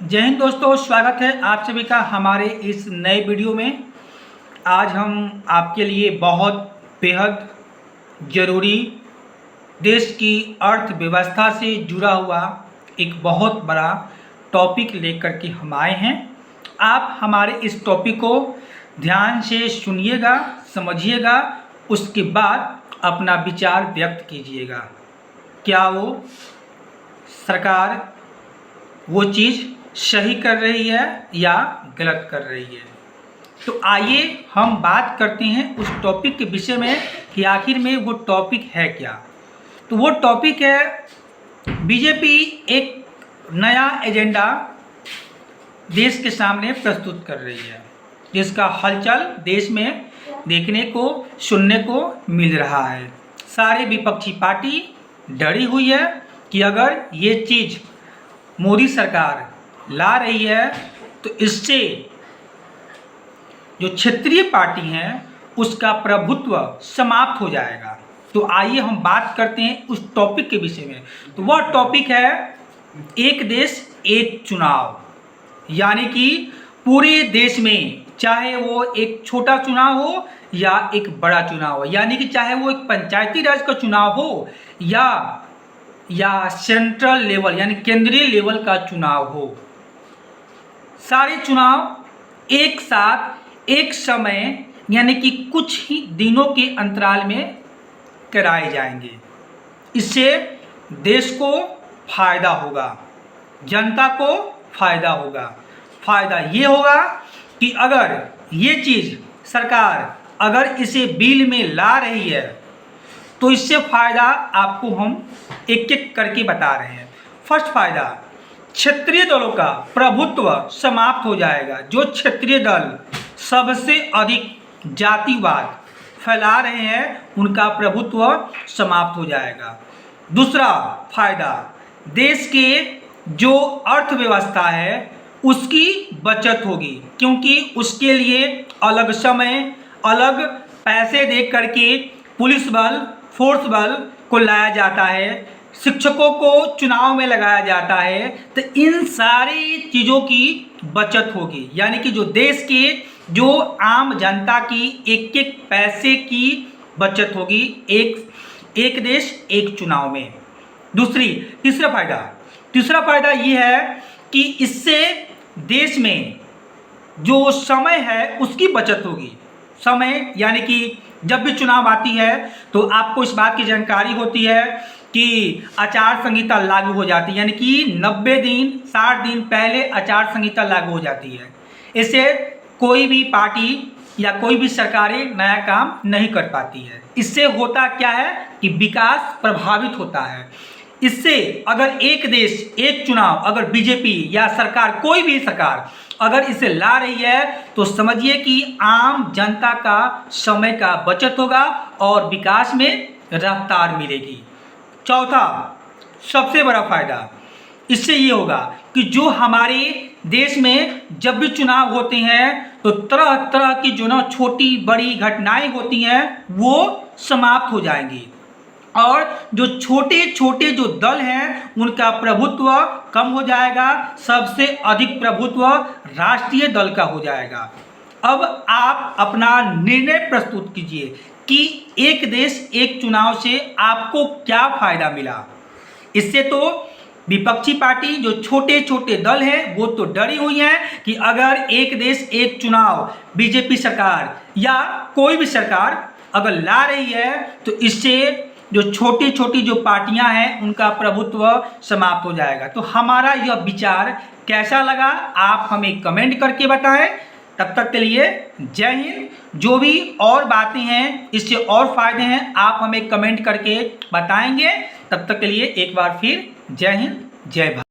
जय हिंद दोस्तों, स्वागत है आप सभी का हमारे इस नए वीडियो में। आज हम आपके लिए बहुत बेहद ज़रूरी देश की अर्थव्यवस्था से जुड़ा हुआ एक बहुत बड़ा टॉपिक लेकर के हम आए हैं। आप हमारे इस टॉपिक को ध्यान से सुनिएगा, समझिएगा, उसके बाद अपना विचार व्यक्त कीजिएगा। क्या वो सरकार वो चीज़ सही कर रही है या गलत कर रही है। तो आइए हम बात करते हैं उस टॉपिक के विषय में कि आखिर में वो टॉपिक है क्या। तो वो टॉपिक है, बीजेपी एक नया एजेंडा देश के सामने प्रस्तुत कर रही है, जिसका हलचल देश में देखने को सुनने को मिल रहा है। सारे विपक्षी पार्टी डरी हुई है कि अगर ये चीज़ मोदी सरकार ला रही है तो इससे जो क्षेत्रीय पार्टी हैं उसका प्रभुत्व समाप्त हो जाएगा। तो आइए हम बात करते हैं उस टॉपिक के विषय में। तो वह टॉपिक है एक देश एक चुनाव, यानी कि पूरे देश में चाहे वो एक छोटा चुनाव हो या एक बड़ा चुनाव हो, यानी कि चाहे वो एक पंचायती राज का चुनाव हो या सेंट्रल लेवल यानी केंद्रीय लेवल का चुनाव हो, सारे चुनाव एक साथ एक समय यानी कि कुछ ही दिनों के अंतराल में कराए जाएंगे। इससे देश को फायदा होगा, जनता को फायदा होगा। फायदा ये होगा कि अगर ये चीज़ सरकार अगर इसे बिल में ला रही है तो इससे फायदा आपको हम एक एक करके बता रहे हैं। फर्स्ट फायदा, क्षेत्रीय दलों का प्रभुत्व समाप्त हो जाएगा। जो क्षेत्रीय दल सबसे अधिक जातिवाद फैला रहे हैं उनका प्रभुत्व समाप्त हो जाएगा। दूसरा फायदा, देश के जो अर्थव्यवस्था है उसकी बचत होगी, क्योंकि उसके लिए अलग समय अलग पैसे दे करके पुलिस बल फोर्स बल को लाया जाता है, शिक्षकों को चुनाव में लगाया जाता है। तो इन सारी चीज़ों की बचत होगी, यानी कि जो देश के जो आम जनता की एक एक पैसे की बचत होगी एक देश एक चुनाव में। तीसरा फायदा ये है कि इससे देश में जो समय है उसकी बचत होगी। समय यानी कि जब भी चुनाव आती है तो आपको इस बात की जानकारी होती है कि आचार संहिता लागू हो जाती है, यानी कि 90 दिन 60 दिन पहले आचार संहिता लागू हो जाती है। इससे कोई भी पार्टी या कोई भी सरकारें नया काम नहीं कर पाती है। इससे होता क्या है कि विकास प्रभावित होता है। इससे अगर एक देश एक चुनाव अगर बीजेपी या सरकार कोई भी सरकार अगर इसे ला रही है तो समझिए कि आम जनता का समय का बचत होगा और विकास में रफ्तार मिलेगी। चौथा सबसे बड़ा फायदा इससे ये होगा कि जो हमारे देश में जब भी चुनाव होते हैं तो तरह तरह की जो ना छोटी बड़ी घटनाएं होती हैं वो समाप्त हो जाएंगी और जो छोटे छोटे जो दल हैं उनका प्रभुत्व कम हो जाएगा। सबसे अधिक प्रभुत्व राष्ट्रीय दल का हो जाएगा। अब आप अपना निर्णय प्रस्तुत कीजिए कि एक देश एक चुनाव से आपको क्या फायदा मिला। इससे तो विपक्षी पार्टी जो छोटे छोटे दल हैं वो तो डरी हुई हैं कि अगर एक देश एक चुनाव बीजेपी सरकार या कोई भी सरकार अगर ला रही है तो इससे जो छोटी छोटी जो पार्टियां हैं उनका प्रभुत्व समाप्त हो जाएगा। तो हमारा यह विचार कैसा लगा आप हमें कमेंट करके बताएं। तब तक के लिए जय हिंद। जो भी और बातें हैं इससे और फायदे हैं आप हमें कमेंट करके बताएंगे। तब तक के लिए एक बार फिर जय हिंद, जय भारत।